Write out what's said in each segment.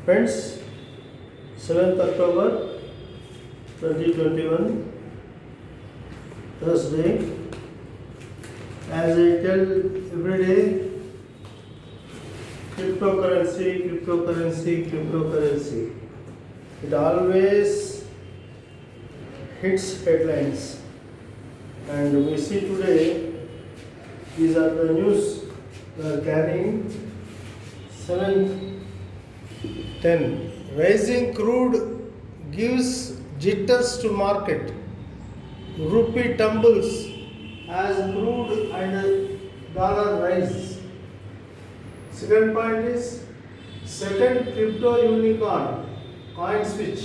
Friends, 7th October 2021, Thursday. As I tell every day, cryptocurrency. It always hits headlines. And we see today, these are the news carrying 7:10. Rising crude gives jitters to market. Rupee tumbles as crude and dollar rise. Second point is second crypto unicorn, CoinSwitch,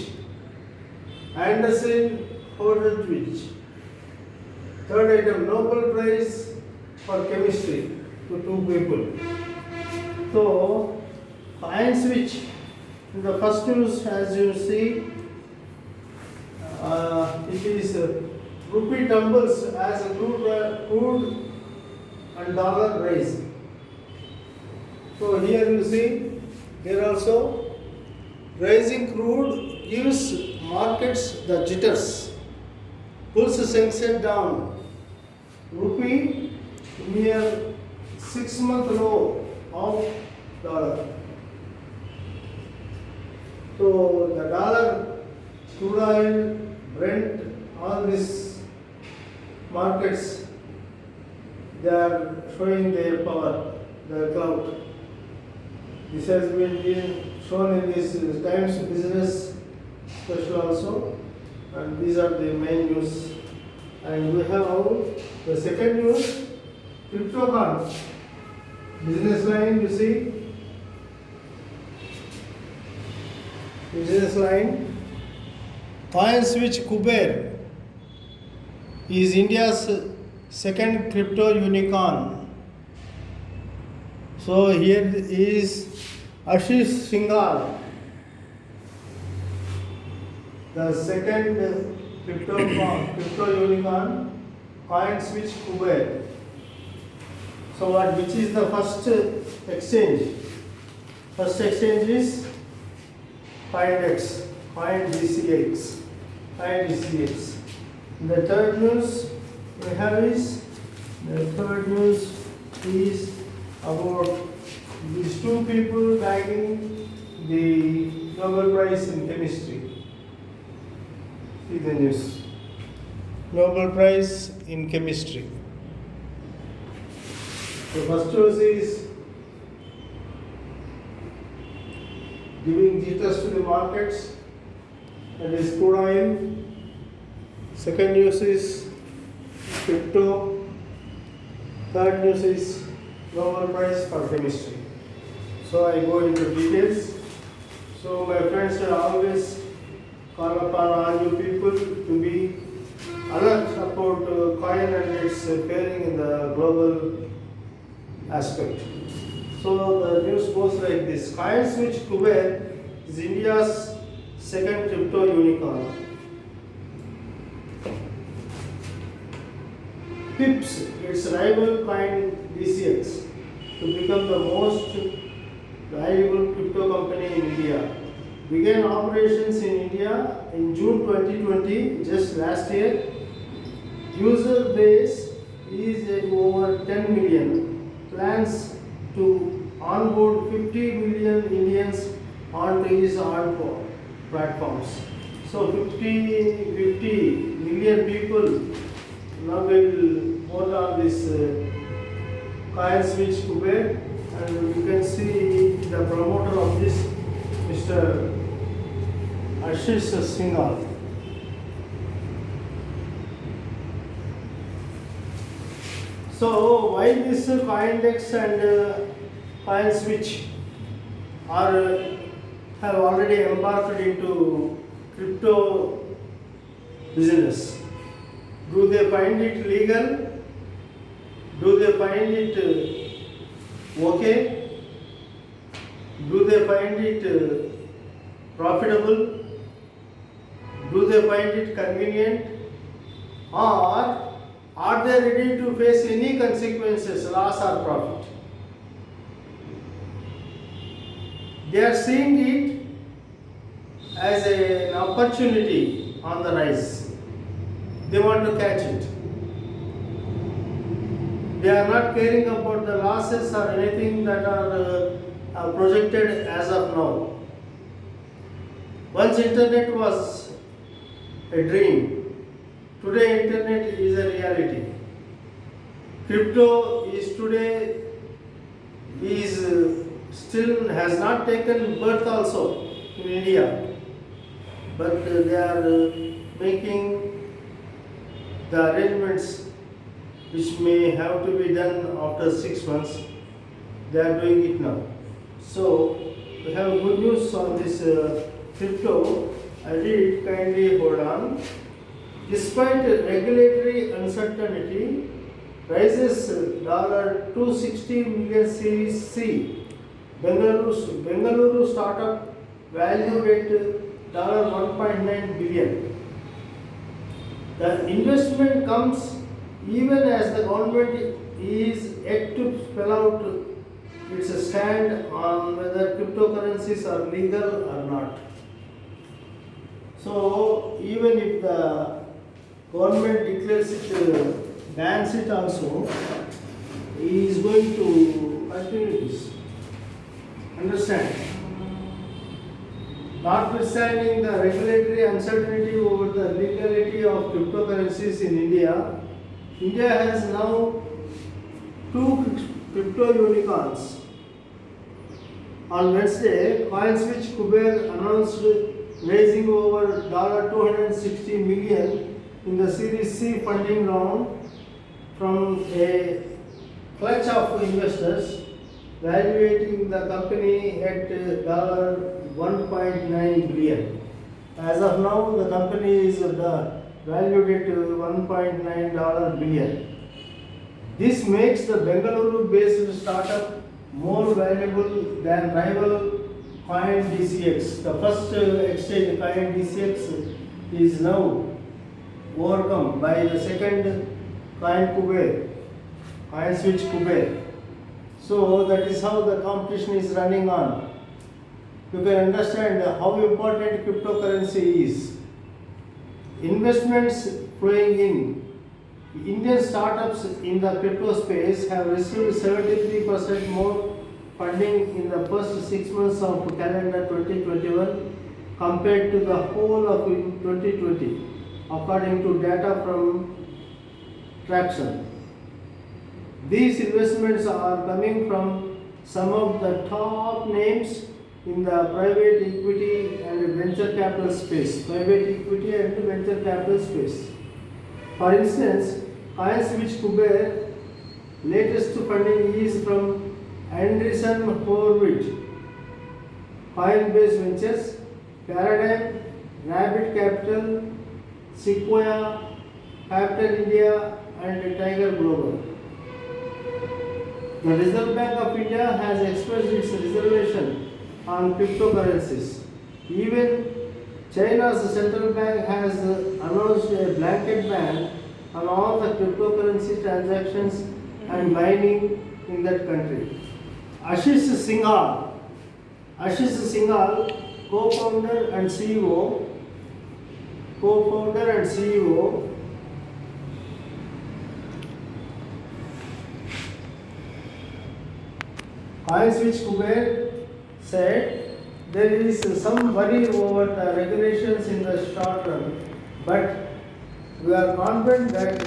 Anderson Horowitz. Third item, Nobel Prize for Chemistry to two people. So, CoinSwitch, the first news as you see, it is rupee tumbles as crude and dollar rise. So here you see, here also, rising crude gives markets the jitters, pulls Sensex down. Rupee near 6-month low of dollar. So the dollar, crude oil, Brent, all these markets, they are showing their power, their clout. This has been shown in this Times Business special also, and these are the main news. And we have the second news, CryptoCon. Business line, you see. Business line. CoinSwitch Kuber is India's second crypto unicorn. So here is Ashish Singhal, the second crypto unicorn, CoinSwitch Kuber. So which is the first exchange? First exchange is Coindex, CoinDCX. The third news we have is about these two people bagging the Nobel Prize in Chemistry. See the news. Nobel Prize in Chemistry. The first news is giving jitters to the markets, that is crude oil. Second news is crypto. Third news is Nobel Prize for Chemistry. So I go into details. So my friends, I always call upon all you people to be alert about coin and its pairing in the global aspect. So the news goes like this. CoinSwitch Kuber is India's second crypto unicorn. Pips its rival CoinDCX to become the most valuable crypto company in India. Began operations in India in June 2020, just last year. User base is at over 10 million. Plans to onboard 50 million Indians onto his platforms. So 50 million people now will vote on this CoinSwitch Kuber, and you can see the promoter of this, Mr. Ashish Singhal. So why this Coindex and CoinSwitch have already embarked into crypto business? Do they find it legal? Do they find it okay? Do they find it profitable? Do they find it convenient? Or are they ready to face any consequences, loss or profit? They are seeing it as an opportunity on the rise. They want to catch it. They are not caring about the losses or anything that are projected as of now. Once internet was a dream, today internet is a reality. Crypto is today still has not taken birth also in India, but they are making the arrangements which may have to be done after 6 months. They are doing it now. So we have good news on this crypto. I read, kindly hold on. Despite regulatory uncertainty, rises $260 million Series C. Bengaluru startup valued at $1.9 billion. The investment comes even as the government is yet to spell out its stand on whether cryptocurrencies are legal or not. So even if the government declares it, bans it also, he is going to continue this. Understand? Notwithstanding the regulatory uncertainty over the legality of cryptocurrencies in India, India has now 2 crypto unicorns. On Wednesday, CoinSwitch Kuber announced raising over $260 million in the Series C funding round from a clutch of investors, valuating the company at $1.9 billion. As of now, the company is valued at $1.9 billion. This makes the Bengaluru-based startup more valuable than rival CoinDCX. The first exchange, CoinDCX, is now overcome by the second CoinSwitch Kuber. So that is how the competition is running on. You can understand how important cryptocurrency is. Investments flowing in. Indian startups in the crypto space have received 73% more funding in the first 6 months of calendar 2021 compared to the whole of 2020, according to data from Traction. These investments are coming from some of the top names in the private equity and venture capital space. For instance, CoinSwitch Kuber latest funding is from Andreessen Horowitz, Coinbase Ventures, Paradigm, Rabbit Capital, Sequoia, Capital India, and Tiger Global. The Reserve Bank of India has expressed its reservation on cryptocurrencies. Even China's central bank has announced a blanket ban on all the cryptocurrency transactions and mining in that country. Ashish Singhal, co-founder and CEO, CoinSwitch Kuber, said there is some worry over the regulations in the short run, but we are confident that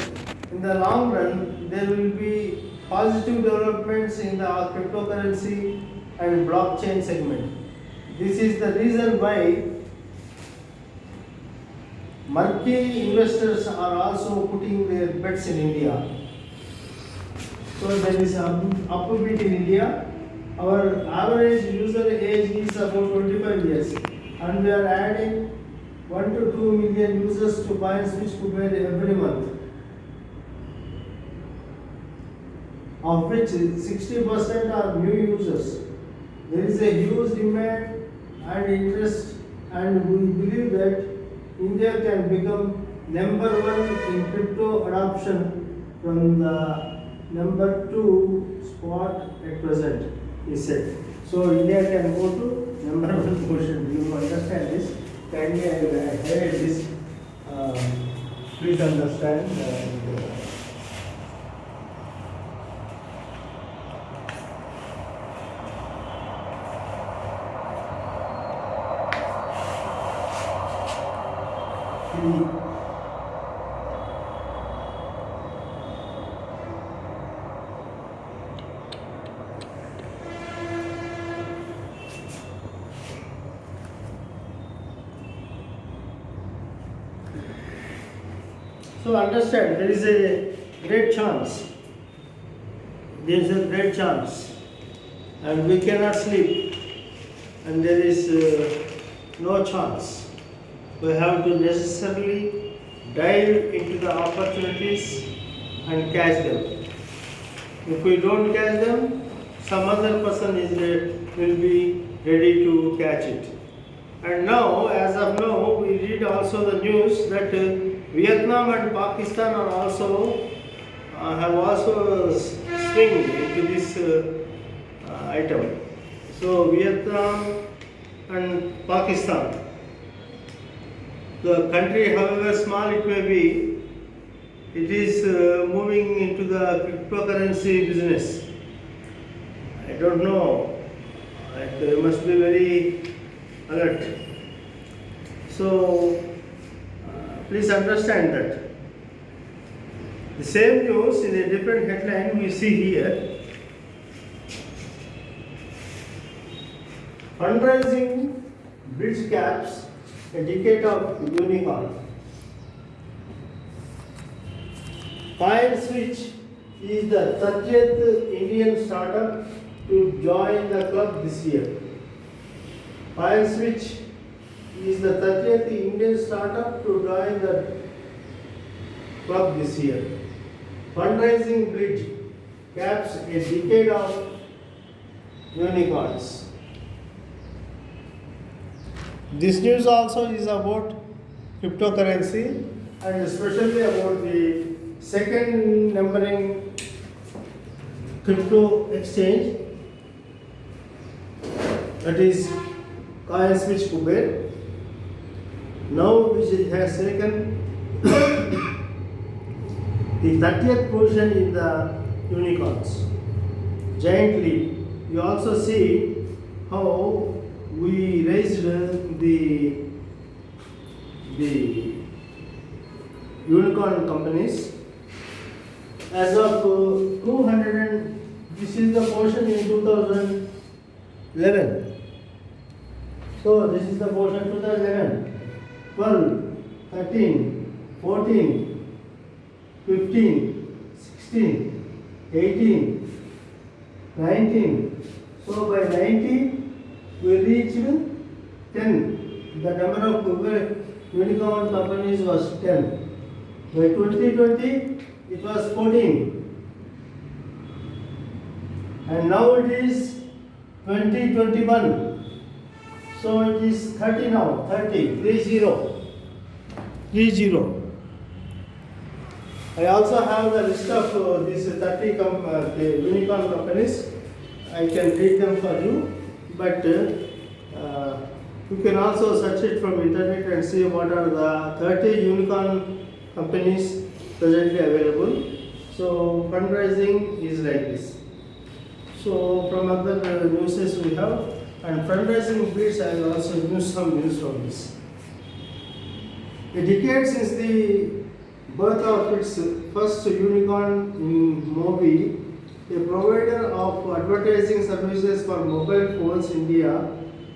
in the long run there will be positive developments in the cryptocurrency and blockchain segment. This is the reason why marquee investors are also putting their bets in India. So there is upbeat in India. Our average user age is about 25 years, and we are adding 1 to 2 million users to CoinSwitch Kuber every month, of which 60% are new users. There is a huge demand and interest, and we believe that India can become number 1 in crypto adoption from the number 2 spot at present, he said. So India can go to number 1 position. Do you understand this? kindly I highlight this. Please understand. So understand, there is a great chance. There is a great chance, and we cannot sleep, and there is no chance. We have to necessarily dive into the opportunities and catch them. If we don't catch them, some other person will be ready to catch it. And now, as of now, we read also the news that Vietnam and Pakistan are also have also swing into this item. So Vietnam and Pakistan, the country, however small it may be, it is moving into the cryptocurrency business. I don't know. They must be very alert. So please understand that. The same news in a different headline we see here. Fundraising bridge caps a decade of unicorn. PineSwitch is the 30th Indian startup to join the club this year. PineSwitch is the 30th Indian startup to join the club this year. Fundraising bridge caps a decade of unicorns. This news also is about cryptocurrency and especially about the second numbering crypto exchange, that is PineSwitch Kuber. Now which has taken the 30th position in the unicorns. Giant leap. You also see how we raised the unicorn companies. As of 200 and this is the portion in 2011. So this is the portion 2011, 12, 13, 14, 15, 16, 18, 19. So by 19 we reached 10. The number of unicorn companies was 10. By 2020 it was 14. And now it is 2021. So it is 30 now, 30, 30. I also have the list of these 30 unicorn companies. I can read them for you, but you can also search it from internet and see what are the 30 unicorn companies presently available. So fundraising is like this. So from other newses we have, and fundraising bits I also use some news from this. A decade since the birth of its first unicorn in Mobi, a provider of advertising services for mobile phones India,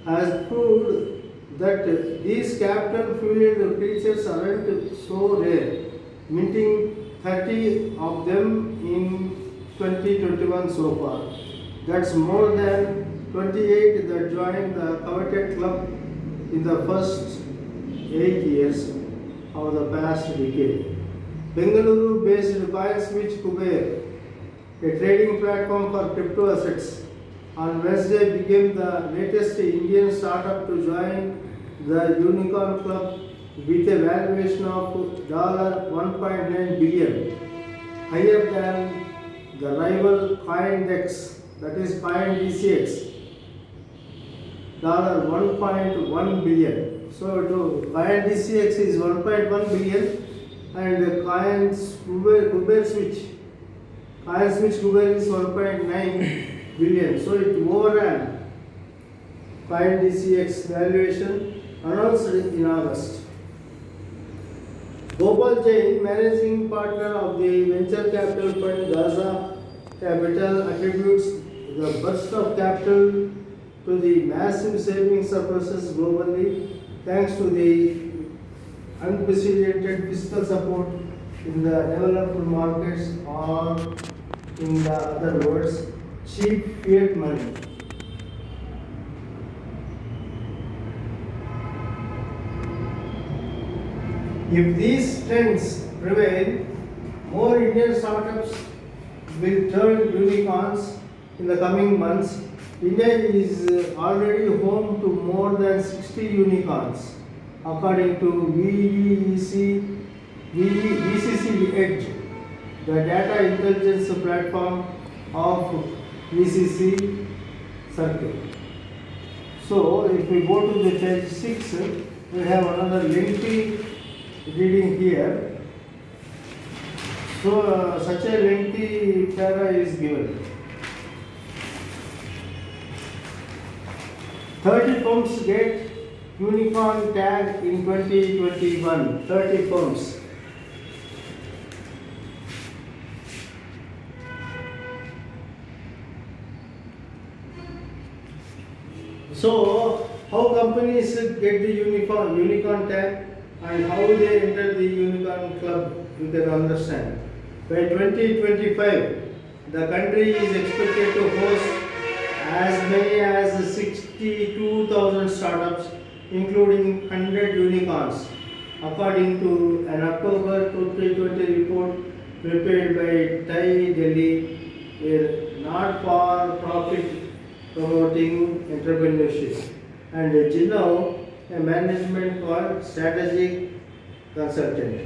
has proved that these capital-fueled creatures aren't so rare, minting 30 of them in 2021 so far. That's more than 28 that joined the coveted club in the first 8 years of the past decade. Bengaluru-based PineSwitch Kuber, a trading platform for crypto assets, on Wednesday became the latest Indian startup to join the Unicorn Club with a valuation of $1.9 billion, higher than the rival PineDex, that is PineDCX. $1.1 billion. So to Coin DCX is 1.1 billion and Coin Kuber Switch. Coin Switch Kuber is 1.9 billion. So it overran Coin DCX valuation announced in August. Gopal Jain, managing partner of the venture capital fund Gaza Capital, attributes the burst of capital to the massive savings surpluses globally, thanks to the unprecedented fiscal support in the developed markets, or in the other words, cheap fiat money. If these trends prevail, more Indian startups will turn unicorns in the coming months. India is already home to more than 60 unicorns, according to VCC Edge, the data intelligence platform of VCC Circle. So, if we go to the page 6, we have another lengthy reading here. So, such a lengthy para is given. 30 firms get unicorn tag in 2021. 30 firms. So, how companies get the unicorn tag and how they enter the unicorn club, you can understand. By 2025, the country is expected to host as many as 62,000 startups, including 100 unicorns, according to an October 2020 report prepared by TiE Delhi, a not-for-profit promoting entrepreneurship, and Jinnov, a management called strategic consultant.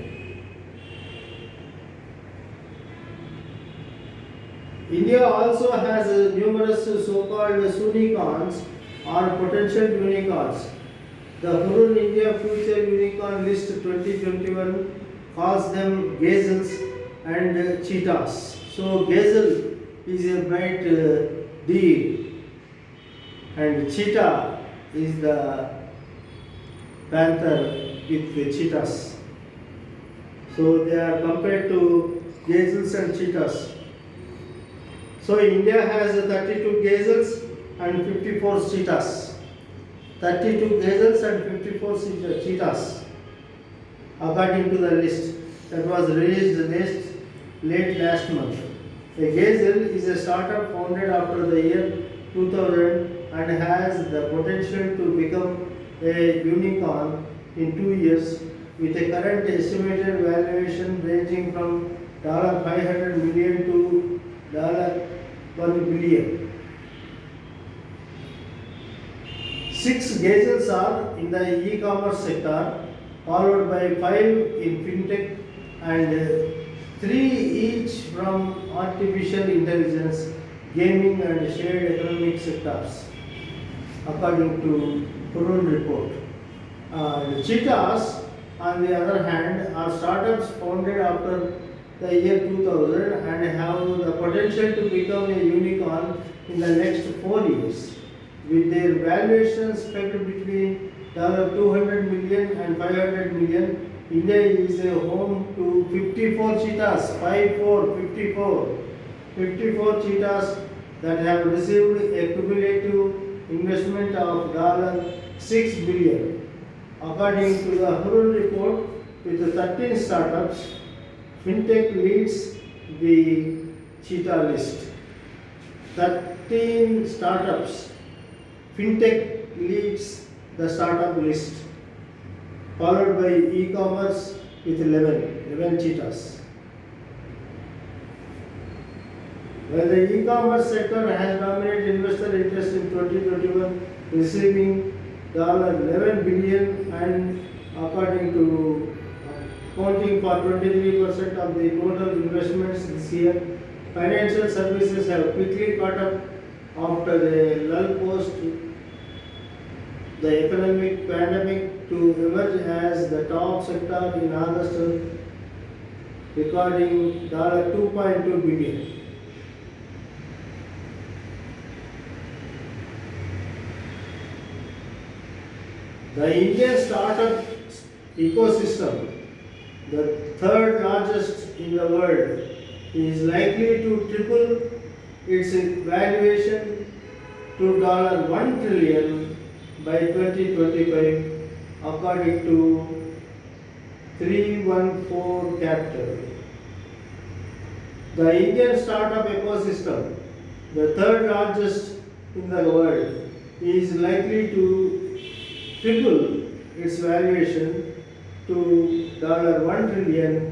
India also has numerous so-called unicorns or potential unicorns. The Hurun India Future Unicorn List 2021 calls them gazelles and cheetahs. So gazelle is a bright deer and cheetah is the panther with the cheetahs. So they are compared to gazelles and cheetahs. So India has 32 gazelles and 54 cheetahs. 32 gazelles and 54 cheetahs, according to the list that was released late last month. A gazelle is a startup founded after the year 2000 and has the potential to become a unicorn in 2 years, with a current estimated valuation ranging from $500 million to $1 billion. 6 gazelles are in the e-commerce sector, followed by 5 in fintech and 3 each from artificial intelligence, gaming and shared economic sectors, according to Hurun report. The cheetahs, on the other hand, are startups founded after the year 2000 and have the potential to become a unicorn in the next 4 years. With their valuations pegged between $200 million and $500 million, India is a home to 54 cheetahs, 54 cheetahs that have received a cumulative investment of $6 billion. According to the Hurun report, with 13 startups, fintech leads the cheetah list. 13 startups, fintech leads the startup list, followed by e-commerce with 11 cheetahs. While the e-commerce sector has dominated investor interest in 2021, receiving $11 billion and according to accounting for 23% of the total investments this year, financial services have quickly caught up after a lull post the economic pandemic to emerge as the top sector in August, recording $2.2 billion. The Indian startup ecosystem, the third largest in the world, is likely to triple its valuation to $1 trillion by 2025, according to 314 Capital. The Indian startup ecosystem, the third largest in the world, is likely to triple its valuation to $1 trillion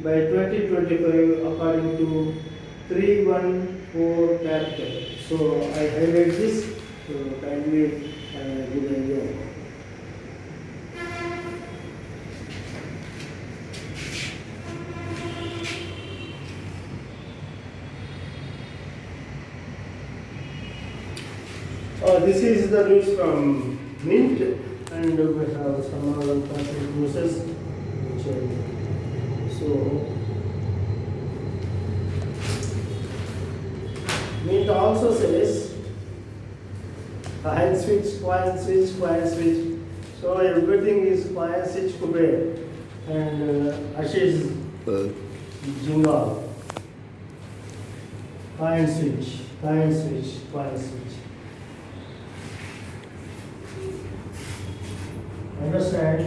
by 2025, according to 314 Capital. So I highlight this, so kindly give an idea. This is the news from Mint, and we have some other important news. So Mint also says coin switch, coin switch, coin switch. So everything is coin switch Kuber and Ashish Jingal. Coin switch, coin switch, coin switch. Understand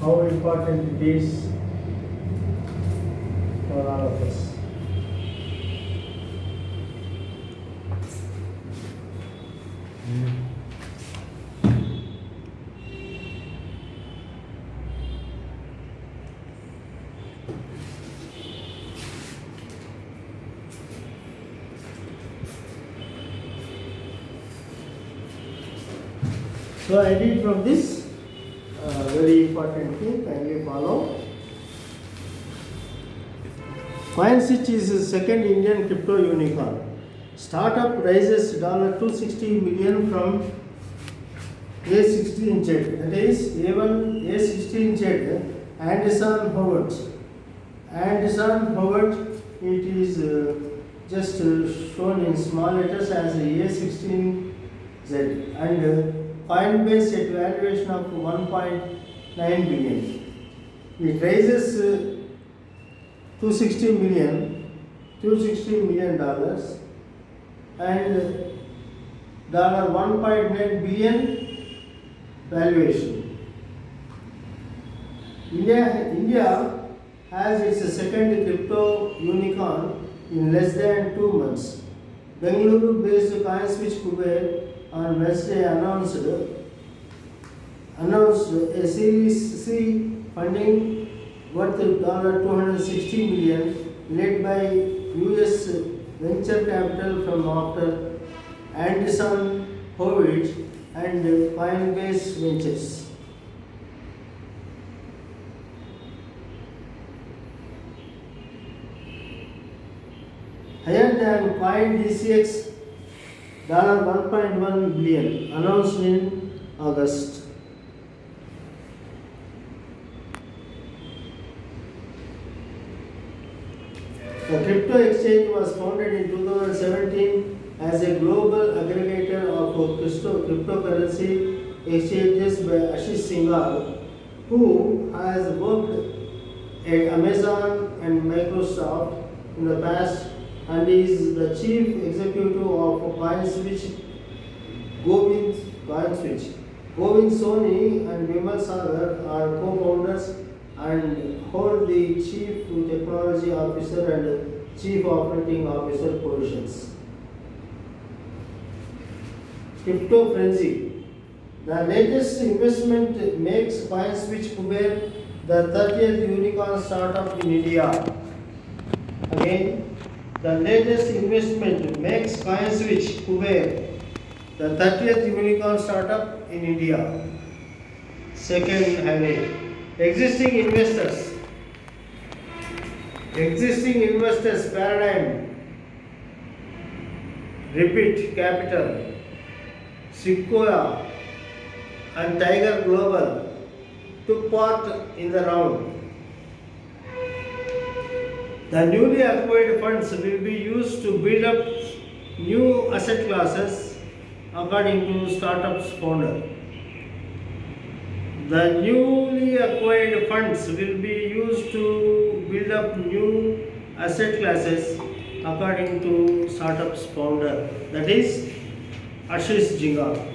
how important it is for all of us. So I read from this very important thing, kindly follow. CoinSwitch is the second Indian crypto unicorn. Startup raises $260 million from A16Z, that is A16Z, Anderson Howard. Anderson Howard, it is just shown in small letters as A16Z, and Coinbase at valuation of 1.9 billion. It raises $260 million dollars and $1.9 billion valuation. India has its second crypto unicorn in less than 2 months. Bengaluru-based CoinSwitch Kuber on Wednesday announced a Series C funding worth $260 million, led by US venture capital from after Anderson Horowitz and Coinbase Ventures. Higher than CoinDCX $1.1 billion announced in August. The crypto exchange was founded in 2017 as a global aggregator of cryptocurrency exchanges by Ashish Singhal, who has worked at Amazon and Microsoft in the past and is the chief executive of CoinSwitch. Govind Soni and Vimal Sagar are co-founders and hold the chief technology officer and chief operating officer positions. Crypto frenzy. The latest investment makes CoinSwitch Kuber the 30th unicorn startup in India. Again, the latest investment makes CoinSwitch Kuber the 30th unicorn startup in India. Second highlight. Existing investors paradigm. Repeat Capital, Sequoia, and Tiger Global took part in the round. The newly acquired funds will be used to build up new asset classes according to startup's founder. The newly acquired funds will be used to build up new asset classes according to startup's founder, that is Ashish Jinga.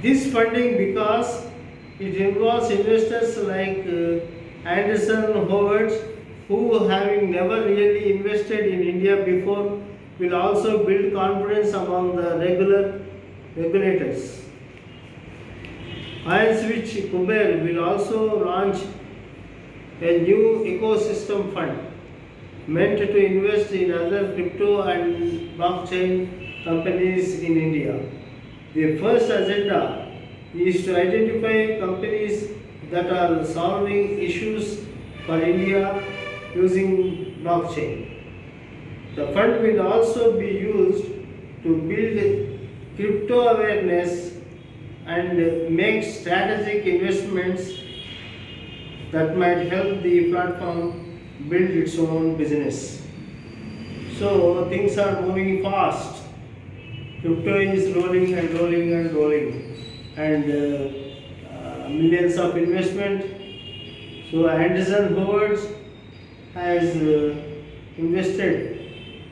This funding, because it involves investors like Anderson Howard, who, having never really invested in India before, will also build confidence among the regulators. IronSwitch Kuber will also launch a new ecosystem fund meant to invest in other crypto and blockchain companies in India. The first agenda is to identify companies that are solving issues for India using blockchain. The fund will also be used to build crypto awareness and make strategic investments that might help the platform build its own business. So things are moving fast. Crypto is rolling and rolling and rolling, and millions of investment. So Anderson Howard has invested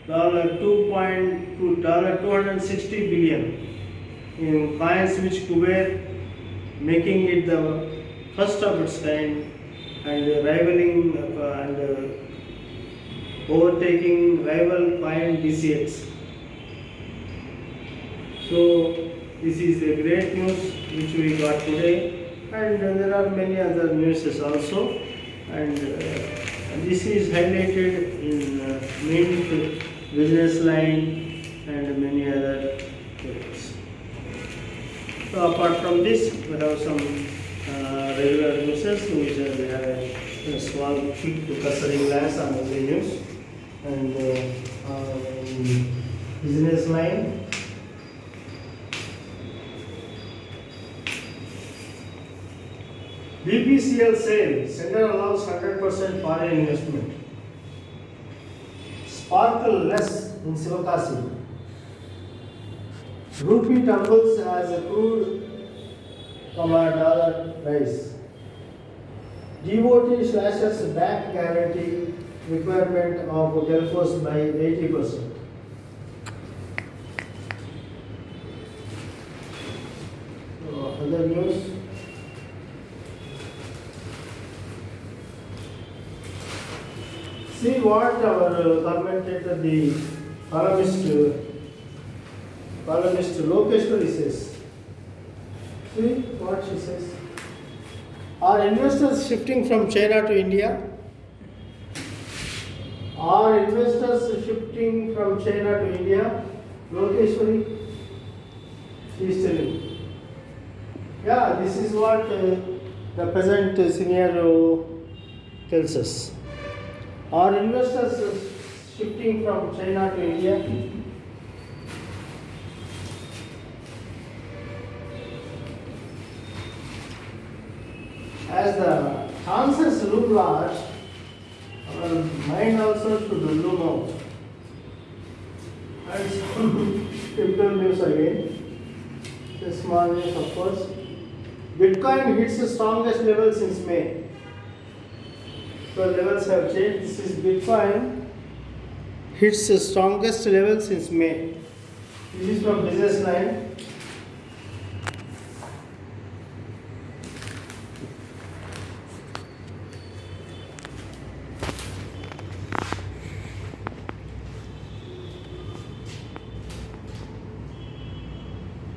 $260 billion in CoinSwitch Kuber, making it the first of its kind and rivaling and overtaking rival coin BCX. So this is a great news which we got today, and there are many other news also, and this is highlighted in Mint, Business Line, and many other papers. So apart from this, we have some regular news which we have a small quick cursory glance on the news, and Business Line. BPCL sale, sender allows 100% foreign investment. Sparkle less in Sivakasi. Rupee tumbles as a crude, dollar rise. DOT slashes bank guarantee requirement of Delphos by 80%. Other news. See what our commentator, the columnist Lokeshwari says. See what she says. Are investors shifting from China to India? Are investors shifting from China to India? Lokeshwari, she is telling. Yeah, this is what the present scenario tells us. Are investors shifting from China to India? As the chances loom large, our mind also should loom out. And some crypto news again. The small news, of course. Bitcoin hits the strongest level since May. So levels have changed. This is Bitcoin hits the strongest level since May. This is from Business Line.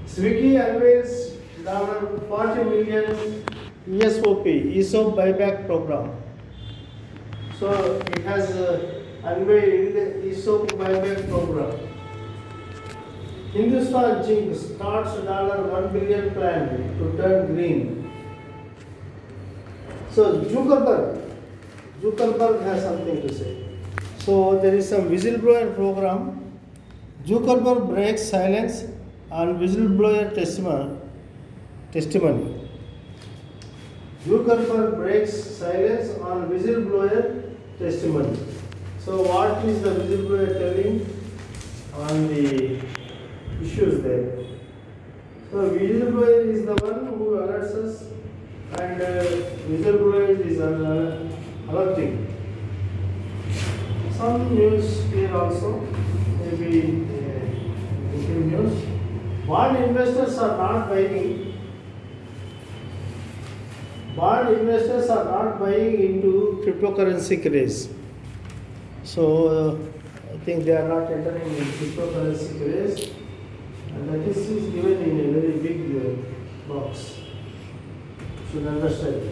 Swiggy unveils $40 million ESOP buyback program. So it has unveiled ESOP buyback program. Hindustan Zinc starts $1 billion plan to turn green. So Zuckerberg has something to say. So there is some whistleblower program Zuckerberg breaks silence on whistleblower testimony. Zuckerberg breaks silence on whistleblower testimony. So, what is the whistleblower telling on the issues there? So, whistleblower is the one who alerts us, and whistleblower is alerting. Some news here also, maybe news. Bond investors are not buying. Bond investors are not buying into cryptocurrency craze. So I think they are not entering in cryptocurrency craze, and that is given in a very big box. Should understand.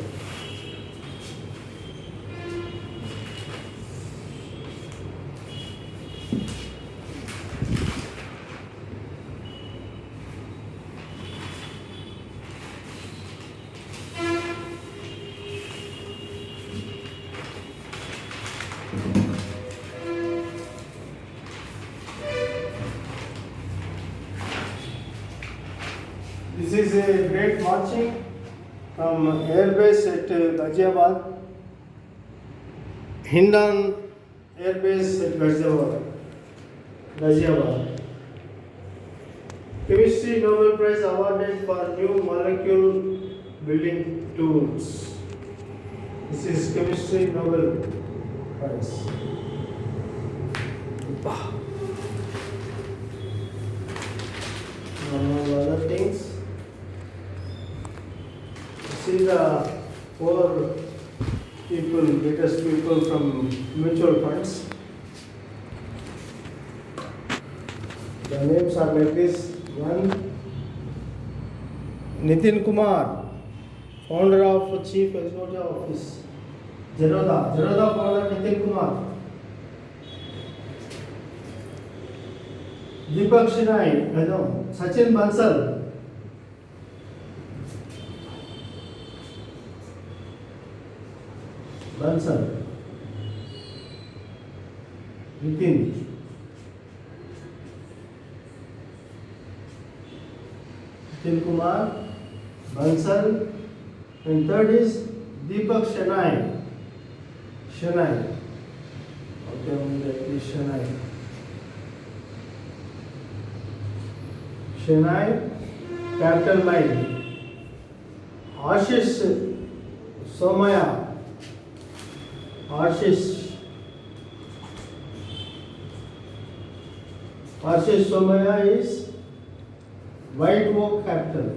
This is a great marching from airbase at Ghaziabad, Hindan airbase at Ghaziabad. Chemistry Nobel Prize awarded for new molecule building tools. This is Chemistry Nobel Prize. Among other things, see the four people, greatest people from mutual funds. The names are like this. One, Nitin Kumar, founder of Chief Executive Office, Zerodha founder Nitin Kumar. Deepak Shinai, Sachin Bansal. Nitin. Nitin Kumar, Bansal, and third is Deepak Shinai. Okay, Shinai, capital mind. Ashish Somaya. Ashish Somaya is White Oak Capital.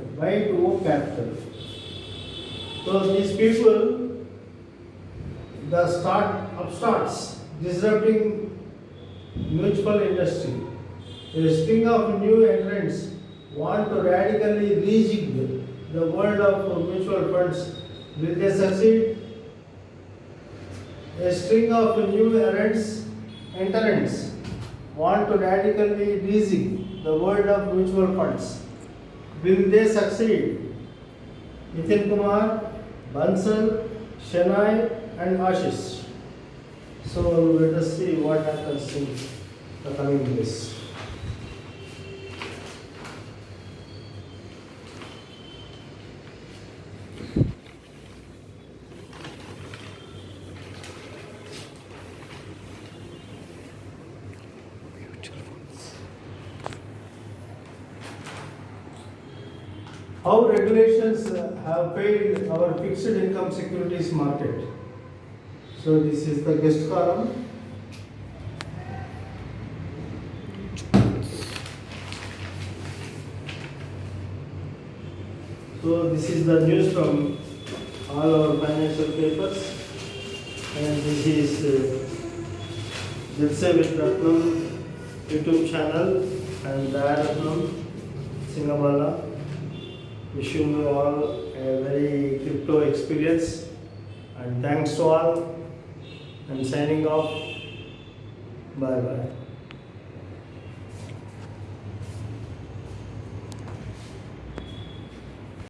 So these people, the upstarts disrupting mutual industry. A string of new entrants want to radically rejig the world of mutual funds. Will they succeed? A string of new entrants want to radically rejig the world of mutual funds. Will they succeed? Nitin Kumar, Bansal, Shinai, and Ashish. So let us see what happens in the coming days. How regulations have failed our fixed income securities market. So this is the guest column. So this is the news from all our financial papers, and this is Jalse with Ratnam YouTube channel and Dayaratnam Singamala. Wishing you all a very crypto experience, and thanks to all. I'm signing off. Bye bye.